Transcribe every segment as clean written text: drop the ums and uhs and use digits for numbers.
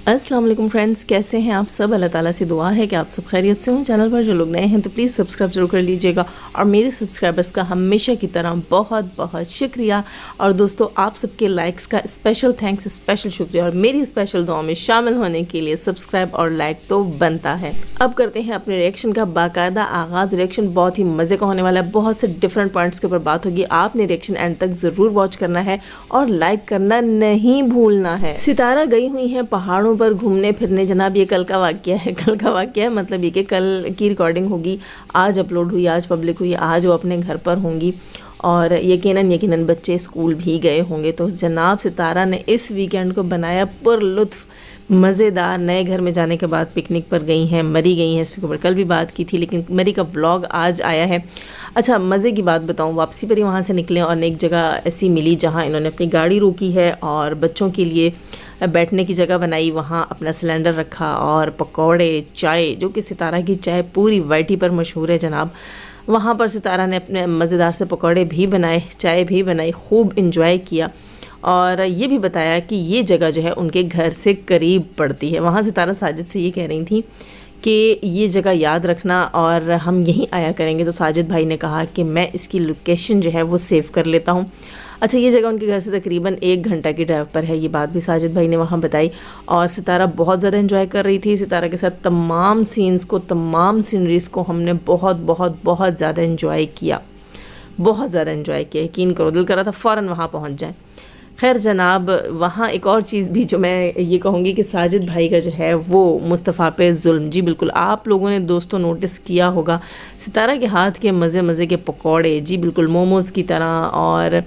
अस्सलाम वालेकुम फ्रेंड्स, कैसे हैं आप सब। अल्लाह ताला से दुआ है कि आप सब खैरियत से हों। चैनल पर जो लोग नए हैं तो प्लीज़ सब्सक्राइब जरूर कर लीजिएगा और मेरे सब्सक्राइबर्स का हमेशा की तरह बहुत बहुत शुक्रिया। और दोस्तों, आप सबके लाइक्स का स्पेशल थैंक्स, स्पेशल शुक्रिया। और मेरी स्पेशल दुआ में शामिल होने के लिए सब्सक्राइब और लाइक तो बनता है। अब करते हैं अपने रिएक्शन का बाकायदा आगाज़। रिएक्शन बहुत ही मज़े का होने वाला है, बहुत से डिफरेंट पॉइंट्स के ऊपर बात होगी। आपने रिएक्शन एंड तक ज़रूर वॉच करना है और लाइक करना नहीं भूलना है। सितारा गई हुई हैं पहाड़ों पर घूमने फिरने। जनाब, ये कल का वाक़या है। कल का वाक़या है मतलब ये कि कल की रिकॉर्डिंग होगी, आज अपलोड हुई, आज पब्लिक हुई, आज वो अपने घर पर होंगी और यकीनन बच्चे स्कूल भी गए होंगे। तो जनाब सितारा ने इस वीकेंड को बनाया पुरलुत्फ़, मज़ेदार। नए घर में जाने के बाद पिकनिक पर गई हैं, मरी गई हैं। इस पर कल भी बात की थी, लेकिन मरी का व्लॉग आज आया है। अच्छा, मज़े की बात बताऊं, वापसी पर ही वहाँ से निकले और एक जगह ऐसी मिली जहाँ इन्होंने अपनी गाड़ी रोकी है और बच्चों के लिए बैठने की जगह बनाई। वहाँ अपना सिलेंडर रखा और पकौड़े, चाय, जो कि सितारा की चाय पूरी वाईटी पर मशहूर है जनाब। वहाँ पर सितारा ने अपने मज़ेदार से पकौड़े भी बनाए, चाय भी बनाई, खूब इंजॉय किया और ये भी बताया कि ये जगह जो है उनके घर से करीब पड़ती है। वहाँ सितारा साजिद से ये कह रही थी कि ये जगह याद रखना और हम यहीं आया करेंगे। तो साजिद भाई ने कहा कि मैं इसकी लोकेशन जो है वो सेव कर लेता हूँ। अच्छा, ये जगह उनके घर से तकरीबन 1 घंटा की ड्राइव पर है। ये बात भी साजिद भाई ने वहाँ बताई और सितारा बहुत ज़्यादा एंजॉय कर रही थी। सितारा के साथ तमाम सीन्स को, तमाम सीनरीज़ को हमने बहुत बहुत बहुत ज़्यादा एंजॉय किया, बहुत ज़्यादा एंजॉय किया। यकीन करो, दिल कर रहा था फ़ौरन वहाँ पहुँच जाए। खैर जनाब, वहाँ एक और चीज़ भी जो मैं ये कहूँगी कि साजिद भाई का जो है वो मुस्तफ़ा पे जुल्म। जी बिल्कुल, आप लोगों ने दोस्तों नोटिस किया होगा सितारा के हाथ के मज़े मज़े के पकौड़े, जी बिल्कुल मोमोज़ की तरह और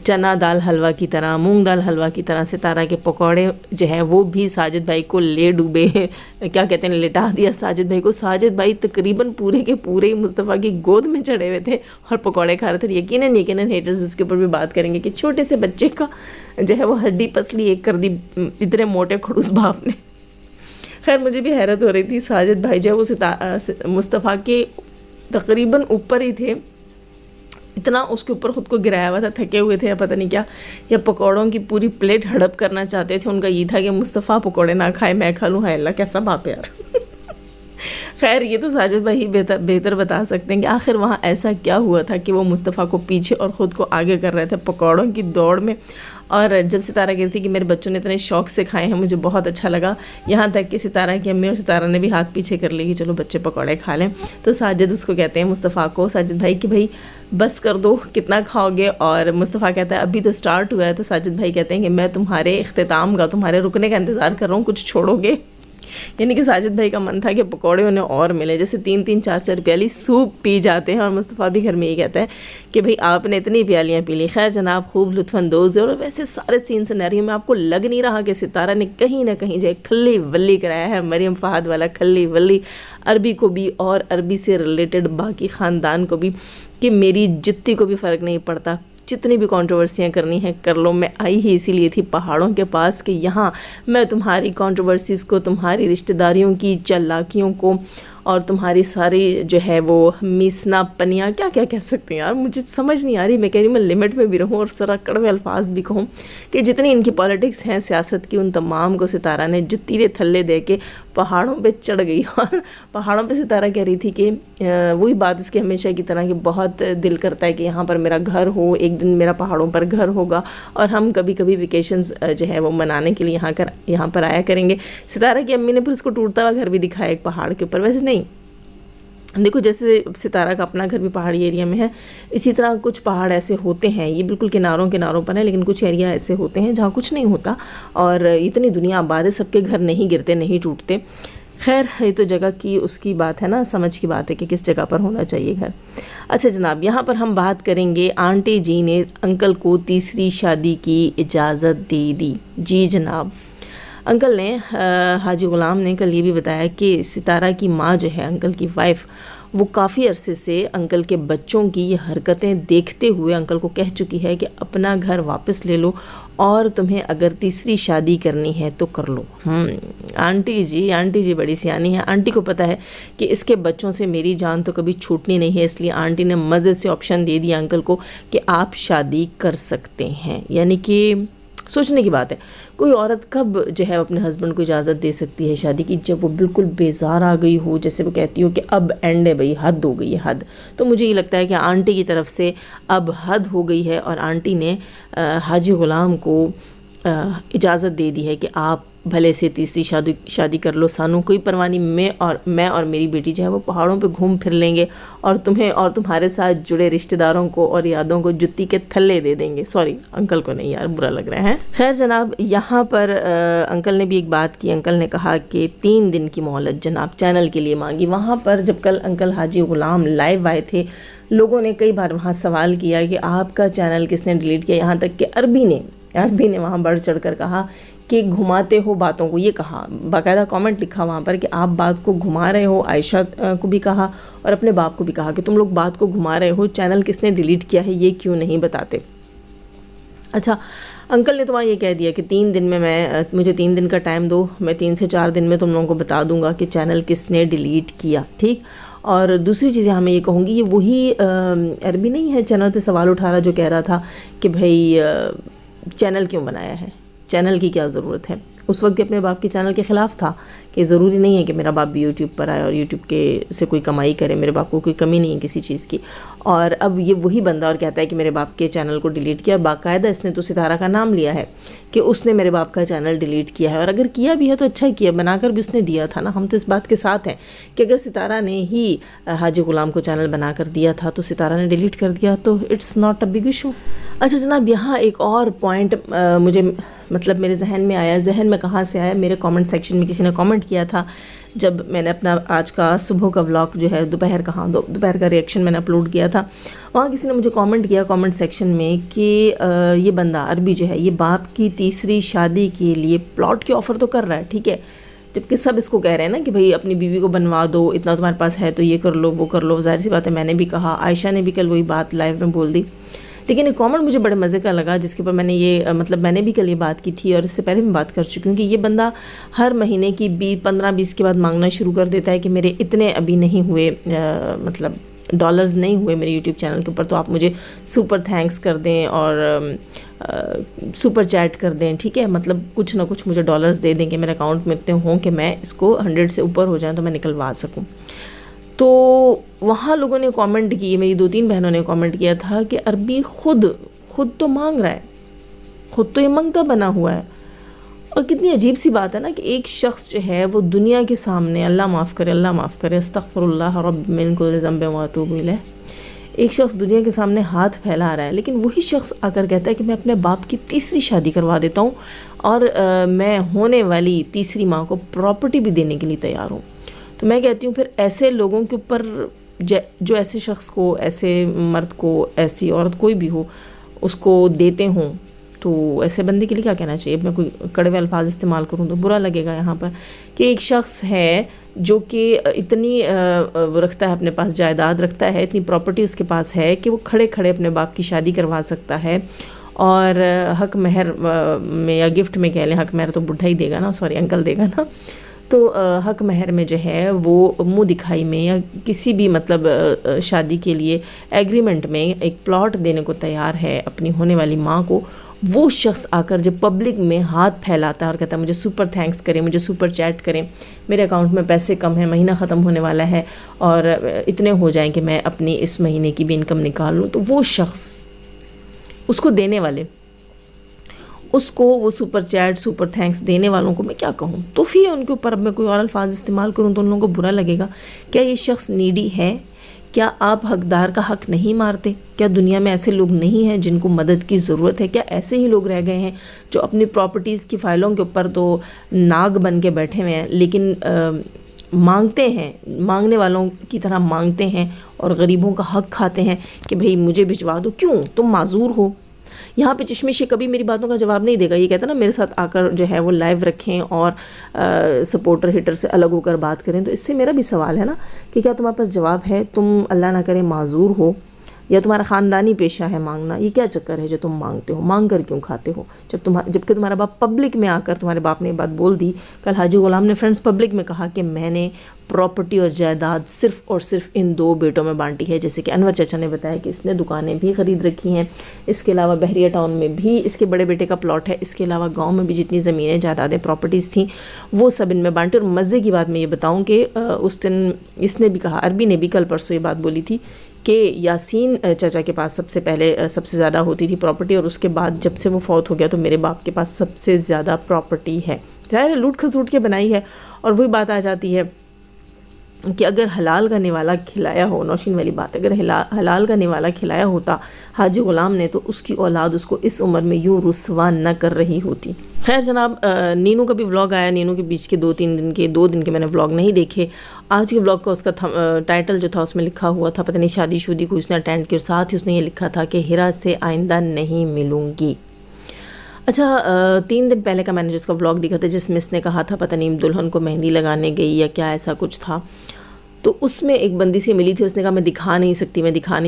चना दाल हलवा की तरह, मूंग दाल हलवा की तरह सितारा के पकौड़े जो है वो भी साजिद भाई को ले डूबे। क्या कहते हैं, लिटा दिया साजिद भाई को। साजिद भाई तकरीबन पूरे के पूरे मुस्तफ़ा की गोद में चढ़े हुए थे और पकौड़े खा रहे थे। यकीनन हेटर्स इसके ऊपर भी बात करेंगे कि छोटे से बच्चे का जो है वो हड्डी पसली एक कर दी इतने मोटे खड़ूस बाप ने। खैर मुझे भी हैरत हो रही थी, साजिद भाई जो है वो मुस्तफ़ा के तकरीबन ऊपर ही थे, इतना उसके ऊपर ख़ुद को गिराया हुआ था, थके हुए थे या पता नहीं क्या, या पकौड़ों की पूरी प्लेट हड़प करना चाहते थे। उनका ये था कि मुस्तफ़ा पकौड़े ना खाए, मैं खा लूँ। हाय अल्लाह, कैसा बाप है यार। खैर ये तो साजिद भाई बेहतर बता सकते हैं कि आखिर वहाँ ऐसा क्या हुआ था कि वो मुस्तफ़ा को पीछे और ख़ुद को आगे कर रहे थे पकौड़ों की दौड़ में। और जब सितारा कह रही थी कि मेरे बच्चों ने इतने शौक़ से खाए हैं, मुझे बहुत अच्छा लगा, यहाँ तक कि सितारा की अम्मी और सितारा ने भी हाथ पीछे कर ली कि चलो बच्चे पकौड़े खा लें। तो साजिद उसको कहते हैं, मुस्तफ़ा को, साजिद भाई कि भाई बस कर दो, कितना खाओगे। और मुस्तफ़ा कहता है अभी तो स्टार्ट हुआ है। तो साजिद भाई कहते हैं कि मैं तुम्हारे इख्तिताम का, तुम्हारे रुकने का इंतज़ार कर रहा हूँ, कुछ छोड़ोगे। यानी कि साजिद भाई का मन था कि पकौड़े उन्हें और मिले, जैसे 3-3 4-4 प्याली सूप पी जाते हैं। और मुस्तफ़ा भी घर में ये कहता है कि भाई आपने इतनी प्यालियाँ पी ली। खैर जनाब, खूब लुत्फ़अंदोज़ है। और वैसे सारे सीन सिनेरियो में आपको लग नहीं रहा कि सितारा ने कहीं ना कहीं जो है खल्ली वल्ली कराया है, मरियम फ़हाद वाला खल्ली वल्ली, अरबी को भी और अरबी से रिलेटेड बाकी ख़ानदान को भी, कि मेरी जित्ती को भी फ़र्क नहीं पड़ता, जितनी भी कंट्रोवर्सियाँ करनी है कर लो। मैं आई ही इसीलिए थी पहाड़ों के पास कि यहाँ मैं तुम्हारी कंट्रोवर्सीज़ को, तुम्हारी रिश्तेदारियों की चालाकियों को और तुम्हारी सारी जो है वो मीसना पनियाँ, क्या क्या कह सकते हैं यार, मुझे समझ नहीं आ रही। मैं कह रही मैं लिमिट में भी रहूँ और सारा कड़वे अल्फाज भी कहूँ कि जितनी इनकी पॉलिटिक्स हैं सियासत की, उन तमाम को सितारा ने जतीरे थल्ले दे के पहाड़ों पे चढ़ गई। और पहाड़ों पे सितारा कह रही थी कि वही बात इसकी हमेशा की तरह कि बहुत दिल करता है कि यहाँ पर मेरा घर हो, एक दिन मेरा पहाड़ों पर घर होगा और हम कभी कभी वेकेशंस जो है वो मनाने के लिए यहाँ पर आया करेंगे। सितारा की अम्मी ने फिर उसको टूटता हुआ घर भी दिखाया एक पहाड़ के ऊपर। वैसे नहीं, देखो जैसे सितारा का अपना घर भी पहाड़ी एरिया में है, इसी तरह कुछ पहाड़ ऐसे होते हैं, ये बिल्कुल किनारों पर है, लेकिन कुछ एरिया ऐसे होते हैं जहाँ कुछ नहीं होता और इतनी दुनिया आबाद है, सबके घर नहीं गिरते, नहीं टूटते। खैर ये तो जगह की उसकी बात है ना, समझ की बात है कि किस जगह पर होना चाहिए घर। अच्छा जनाब, यहाँ पर हम बात करेंगे, आंटी जी ने अंकल को तीसरी शादी की इजाज़त दे दी। जी जनाब, अंकल ने, हाजी ग़ुलाम ने कल ये भी बताया कि सितारा की माँ जो है, अंकल की वाइफ, वो काफ़ी अरसे से अंकल के बच्चों की ये हरकतें देखते हुए अंकल को कह चुकी है कि अपना घर वापस ले लो और तुम्हें अगर तीसरी शादी करनी है तो कर लो। आंटी जी बड़ी सियानी है। आंटी को पता है कि इसके बच्चों से मेरी जान तो कभी छूटनी नहीं है, इसलिए आंटी ने मज़े से ऑप्शन दे दिया अंकल को कि आप शादी कर सकते हैं। यानी कि سوچنے کی بات ہے، کوئی عورت کب جو ہے اپنے ہسبینڈ کو اجازت دے سکتی ہے شادی کی؟ جب وہ بالکل بیزار آ گئی ہو، جیسے وہ کہتی ہو کہ اب اینڈ ہے بھئی، حد ہو گئی ہے، حد۔ تو مجھے یہ لگتا ہے کہ آنٹی کی طرف سے اب حد ہو گئی ہے، اور آنٹی نے حاجی غلام کو اجازت دے دی ہے کہ آپ بھلے سے تیسری شادی کر لو، سانو کوئی پرواہ نہیں، میں اور میری بیٹی جو ہے وہ پہاڑوں پہ گھوم پھر لیں گے، اور تمہیں اور تمہارے ساتھ جڑے رشتہ داروں کو اور یادوں کو جتی کے تھلے دے دیں گے۔ سوری انکل کو نہیں، یار برا لگ رہا ہے۔ خیر جناب، یہاں پر انکل نے بھی ایک بات کی، انکل نے کہا کہ 3 دن کی مہلت جناب چینل کے لیے مانگی۔ وہاں پر جب کل انکل حاجی غلام لائیو آئے تھے، لوگوں نے کئی بار وہاں سوال کیا کہ آپ کا چینل کس نے ڈیلیٹ کیا، یہاں تک کہ عربی نے وہاں بڑھ چڑھ کر کہا کہ گھماتے ہو باتوں کو، یہ کہا، باقاعدہ کامنٹ لکھا وہاں پر کہ آپ بات کو گھما رہے ہو۔ عائشہ کو بھی کہا اور اپنے باپ کو بھی کہا کہ تم لوگ بات کو گھما رہے ہو، چینل کس نے ڈیلیٹ کیا ہے یہ کیوں نہیں بتاتے۔ اچھا، انکل نے تو وہاں یہ کہہ دیا کہ 3 دن میں مجھے 3 دن کا ٹائم دو، میں 3 سے 4 دن میں تم لوگوں کو بتا دوں گا کہ چینل کس نے ڈیلیٹ کیا، ٹھیک۔ اور دوسری چیزیں ہمیں یہ کہوں گی، یہ وہی عربی نہیں ہے چینل پہ سوال اٹھا رہا جو کہہ رہا تھا کہ بھائی چینل کیوں بنایا ہے، چینل کی کیا ضرورت ہے۔ اس وقت اپنے باپ کے چینل کے خلاف تھا کہ ضروری نہیں ہے کہ میرا باپ بھی یوٹیوب پر آئے اور یوٹیوب کے سے کوئی کمائی کرے، میرے باپ کو کوئی کمی نہیں ہے کسی چیز کی۔ اور اب یہ وہی بندہ اور کہتا ہے کہ میرے باپ کے چینل کو ڈیلیٹ کیا، باقاعدہ اس نے تو ستارہ کا نام لیا ہے کہ اس نے میرے باپ کا چینل ڈیلیٹ کیا ہے، اور اگر کیا بھی ہے تو اچھا کیا، بنا کر بھی اس نے دیا تھا نا۔ ہم تو اس بات کے ساتھ ہیں کہ اگر ستارہ نے ہی حاجی غلام کو چینل بنا کر دیا تھا تو ستارہ نے ڈیلیٹ کر دیا تو it's not a big issue. اچھا جناب، یہاں ایک اور پوائنٹ مجھے مطلب میرے ذہن میں آیا، ذہن میں کہاں سے آیا، میرے کامنٹ سیکشن میں کسی نے کامنٹ کیا تھا جب میں نے اپنا آج کا صبح کا ولاگ جو ہے دوپہر کا ریئیکشن میں نے اپلوڈ کیا تھا، وہاں کسی نے مجھے کامنٹ کیا کامنٹ سیکشن میں کہ یہ بندہ عربی جو ہے یہ باپ کی تیسری شادی کے لیے پلاٹ کی آفر تو کر رہا ہے، ٹھیک ہے، جبکہ سب اس کو کہہ رہے ہیں نا کہ بھئی اپنی بیوی کو بنوا دو، اتنا تمہارے پاس ہے تو یہ کر لو وہ کر لو۔ ظاہر سی بات ہے، میں نے بھی کہا، عائشہ نے بھی کل وہی بات لائیو میں بول دی، لیکن ایک کامنٹ مجھے بڑے مزے کا لگا جس کے اوپر میں نے یہ مطلب میں نے بھی کل یہ بات کی تھی اور اس سے پہلے میں بات کر چکی ہوں کہ یہ بندہ ہر مہینے کی 15-20 کے بعد مانگنا شروع کر دیتا ہے کہ میرے اتنے ابھی نہیں ہوئے، مطلب ڈالرز نہیں ہوئے میرے یوٹیوب چینل کے اوپر، تو آپ مجھے سپر تھینکس کر دیں اور سپر چیٹ کر دیں، ٹھیک ہے، مطلب کچھ نہ کچھ مجھے ڈالرز دے دیں کہ میرے اکاؤنٹ میں اتنے ہوں کہ میں اس کو 100 سے اوپر ہو جائیں تو میں نکلوا سکوں۔ تو وہاں لوگوں نے کامنٹ کی، میری 2-3 بہنوں نے کامنٹ کیا تھا کہ عربی خود تو مانگ رہا ہے، خود تو یہ منگتا بنا ہوا ہے۔ اور کتنی عجیب سی بات ہے نا کہ ایک شخص جو ہے وہ دنیا کے سامنے، اللہ معاف کرے، استغفر اللہ رب من کل ذنب واتوب الیہ، ایک شخص دنیا کے سامنے ہاتھ پھیلا رہا ہے، لیکن وہی شخص آ کر کہتا ہے کہ میں اپنے باپ کی تیسری شادی کروا دیتا ہوں اور میں ہونے والی تیسری ماں کو پراپرٹی بھی دینے کے لیے تیار ہوں۔ تو میں کہتی ہوں پھر ایسے لوگوں کے اوپر جو ایسے شخص کو، ایسے مرد کو، ایسی عورت کوئی بھی ہو اس کو دیتے ہوں، تو ایسے بندے کے لیے کیا کہنا چاہیے؟ میں کوئی کڑوے الفاظ استعمال کروں تو برا لگے گا یہاں پر کہ ایک شخص ہے جو کہ اتنی رکھتا ہے، اپنے پاس جائیداد رکھتا ہے، اتنی پراپرٹی اس کے پاس ہے کہ وہ کھڑے کھڑے اپنے باپ کی شادی کروا سکتا ہے، اور حق مہر میں یا گفٹ میں کہہ لیں، حق مہر تو بڈھا ہی دے گا نا، سوری انکل دے گا نا، تو حق مہر میں جو ہے وہ منہ دکھائی میں یا کسی بھی مطلب شادی کے لیے ایگریمنٹ میں ایک پلاٹ دینے کو تیار ہے اپنی ہونے والی ماں کو۔ وہ شخص آ کر جب پبلک میں ہاتھ پھیلاتا ہے اور کہتا ہے مجھے سپر تھینکس کریں، مجھے سپر چیٹ کریں، میرے اکاؤنٹ میں پیسے کم ہیں، مہینہ ختم ہونے والا ہے اور اتنے ہو جائیں کہ میں اپنی اس مہینے کی بھی انکم نکال لوں، تو وہ شخص، اس کو دینے والے، اس کو وہ سپر چیٹ، سپر تھینکس دینے والوں کو میں کیا کہوں؟ تو پھر ان کے اوپر اب میں کوئی اور الفاظ استعمال کروں تو ان لوگوں کو برا لگے گا۔ کیا یہ شخص نیڈی ہے؟ کیا آپ حقدار کا حق نہیں مارتے؟ کیا دنیا میں ایسے لوگ نہیں ہیں جن کو مدد کی ضرورت ہے؟ کیا ایسے ہی لوگ رہ گئے ہیں جو اپنی پراپرٹیز کی فائلوں کے اوپر تو ناگ بن کے بیٹھے ہوئے ہیں، لیکن مانگتے ہیں، مانگنے والوں کی طرح مانگتے ہیں اور غریبوں کا حق کھاتے ہیں کہ بھئی مجھے بھجوا دو؟ کیوں؟ تم معذور ہو۔ یہاں پہ چشمش کبھی میری باتوں کا جواب نہیں دے گا، یہ کہتا ہے نا میرے ساتھ آ کر جو ہے وہ لائیو رکھیں اور سپورٹر ہیٹر سے الگ ہو کر بات کریں، تو اس سے میرا بھی سوال ہے نا کہ کیا تمہارے پاس جواب ہے؟ تم اللہ نہ کرے معذور ہو یا تمہارا خاندانی پیشہ ہے مانگنا، یہ کیا چکر ہے جو تم مانگتے ہو؟ مانگ کر کیوں کھاتے ہو؟ جبکہ تمہارا باپ پبلک میں آ کر، تمہارے باپ نے یہ بات بول دی، کل حاجی غلام نے فرینڈز پبلک میں کہا کہ میں نے प्रॉपर्टी और जायदाद सिर्फ़ और सिर्फ इन 2 बेटों में बांटी है। जैसे कि अनवर चाचा ने बताया कि इसने दुकानें भी ख़रीद रखी हैं, इसके अलावा बहरिया टाउन में भी इसके बड़े बेटे का प्लॉट है, इसके अलावा गांव में भी जितनी ज़मीनें जायदादें प्रॉपर्टीज़ थी वो सब इनमें बांटी। और मज़े की बात मैं ये बताऊँ कि उस दिन इसने भी कहा, अरबी ने भी कल परसों ये बात बोली थी कि यासीन चाचा के पास सबसे पहले सबसे ज़्यादा होती थी प्रॉपर्टी, और उसके बाद जब से वो फौत हो गया तो मेरे बाप के पास सबसे ज़्यादा प्रॉपर्टी है। ज़ाहिर है लूट खसूट के बनाई है। और वही बात आ जाती है कि अगर हलाल का निवाला खिलाया हो, नौशीन वाली बात, अगर हलाल का निवाला खिलाया होता हाजी ग़ुलाम ने तो उसकी औलाद उसको इस उम्र में यूँ रुस्वा न कर रही होती। खैर जनाब, नीनू का भी व्लॉग आया, नीनू के बीच के 2 दिन के मैंने व्लॉग नहीं देखे। आज के व्लॉग का उसका टाइटल जो था उसमें लिखा हुआ था, पता नहीं शादी शुदी को उसने अटेंड की, और साथ ही उसने ये लिखा था कि हिरा से आइंदा नहीं मिलूँगी। अच्छा, 3 दिन पहले का मैंने जिसका व्लॉग देखा था जिसमें इसने कहा था पता नहीं दुल्हन को मेहंदी लगाने गई या क्या ऐसा कुछ था, तो उसमें एक बंदी से मिली थी, उसने कहा मैं दिखा नहीं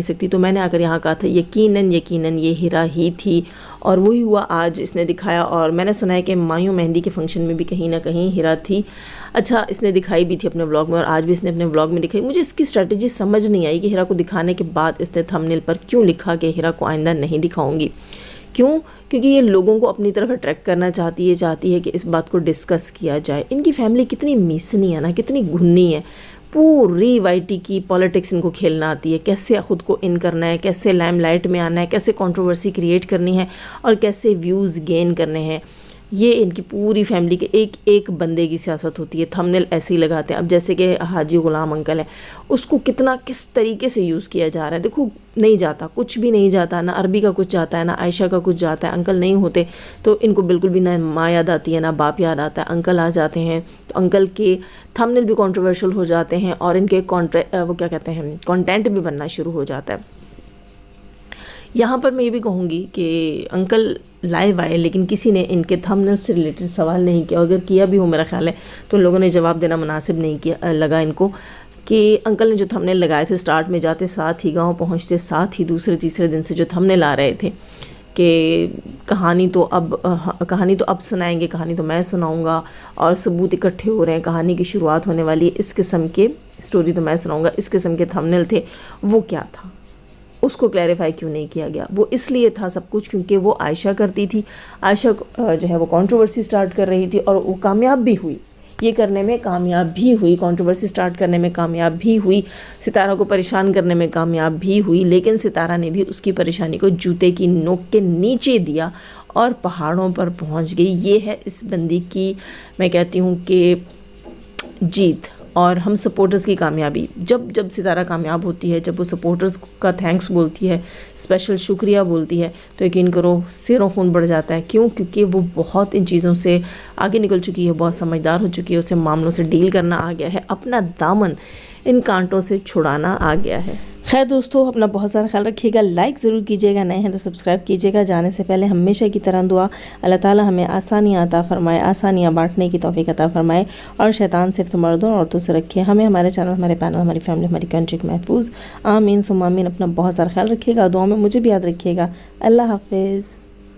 सकती। तो मैंने आकर यहाँ कहा था यकीनन ये हिरा ही थी, और वही हुआ, आज इसने दिखाया। और मैंने सुना है कि मायूं मेहंदी के फंक्शन में भी कहीं ना कहीं हिरा थी। अच्छा, इसने दिखाई भी थी अपने व्लॉग में, और आज भी इसने अपने व्लॉग में दिखाई। मुझे इसकी स्ट्रेटजी समझ नहीं आई कि हिरा को दिखाने के बाद इसने थंबनेल पर क्यों लिखा कि हिरा को आइंदा नहीं दिखाऊंगी। क्यों? क्योंकि ये लोगों को अपनी तरफ अट्रैक्ट करना चाहती है कि इस बात को डिस्कस किया जाए। इनकी फैमिली कितनी मीसनी है ना, कितनी घुन्नी है। पूरी वाईटी की पॉलिटिक्स इनको खेलना आती है, कैसे ख़ुद को इन करना है, कैसे लाइमलाइट में आना है, कैसे कंट्रोवर्सी क्रिएट करनी है और कैसे व्यूज़ गेन करने हैं। ये इनकी पूरी फैमिली के एक बंदे की सियासत होती है। थंबनेल ऐसे ही लगाते हैं। अब जैसे कि हाजी ग़ुलाम अंकल है, उसको किस तरीके से यूज़ किया जा रहा है। देखो, नहीं जाता, कुछ भी नहीं जाता, ना अरबी का कुछ जाता है, ना आयशा का कुछ जाता है। अंकल नहीं होते तो इनको बिल्कुल भी ना माँ याद आती है ना बाप याद आता है। अंकल आ जाते हैं तो अंकल के थंबनेल भी कंट्रोवर्शियल हो जाते हैं और इनके कंटेंट भी बनना शुरू हो जाता है। यहाँ पर मैं ये भी कहूँगी कि अंकल लाइव आए लेकिन किसी ने इनके थंबनेल से रिलेटेड सवाल नहीं किया। अगर किया भी हो मेरा ख्याल है तो लोगों ने जवाब देना मुनासिब नहीं किया लगा इनको, कि अंकल ने जो थंबनेल लगाए थे स्टार्ट में जाते साथ ही, गांव पहुंचते साथ ही, दूसरे तीसरे दिन से जो थंबनेल आ रहे थे कि कहानी तो अब सुनाएंगे, कहानी तो मैं सुनाऊंगा और सबूत इकट्ठे हो रहे हैं, कहानी की शुरुआत होने वाली है, इस किस्म के स्टोरी तो मैं सुनाऊंगा, इस किस्म के थंबनेल थे। वो क्या था, उसको क्लैरिफाई क्यों नहीं किया गया? वो इसलिए था सब कुछ क्योंकि वो आयशा करती थी। आयशा जो है वो कंट्रोवर्सी स्टार्ट कर रही थी और वो कामयाब भी हुई, ये करने में कामयाब भी हुई, कंट्रोवर्सी स्टार्ट करने में कामयाब भी हुई, सितारा को परेशान करने में कामयाब भी हुई। लेकिन सितारा ने भी उसकी परेशानी को जूते की नोक के नीचे दिया और पहाड़ों पर पहुंच गई। ये है इस बंदी की, मैं कहती हूँ कि जीत और हम सपोर्टर्स की कामयाबी। जब सितारा कामयाब होती है, जब वो सपोर्टर्स का थैंक्स बोलती है, स्पेशल शुक्रिया बोलती है, तो यकीन करो सिरों खून बढ़ जाता है। क्यों? क्योंकि वो बहुत इन चीज़ों से आगे निकल चुकी है, बहुत समझदार हो चुकी है, उसे मामलों से डील करना आ गया है, अपना दामन इन कांटों से छुड़ाना आ गया है। खैर दोस्तों, अपना बहुत सारा ख्याल रखिएगा, लाइक ज़रूर कीजिएगा, नए हैं तो सब्सक्राइब कीजिएगा। जाने से पहले हमेशा की तरह दुआ, अल्लाह ताला हमें आसानियाँ अता फरमाए, आसानियाँ बांटने की तौफीक अता फरमाए और शैतान सिर्फ मर्दों और औरतों से रखे। हमें, हमारे चैनल, हमारे पैनल, हमारी फैमिली, हमारी कंट्री को महफूज आमीन सुम आमीन। अपना बहुत सारा ख्याल रखिएगा, दुआ में मुझे भी याद रखिएगा। अल्लाह हाफिज़।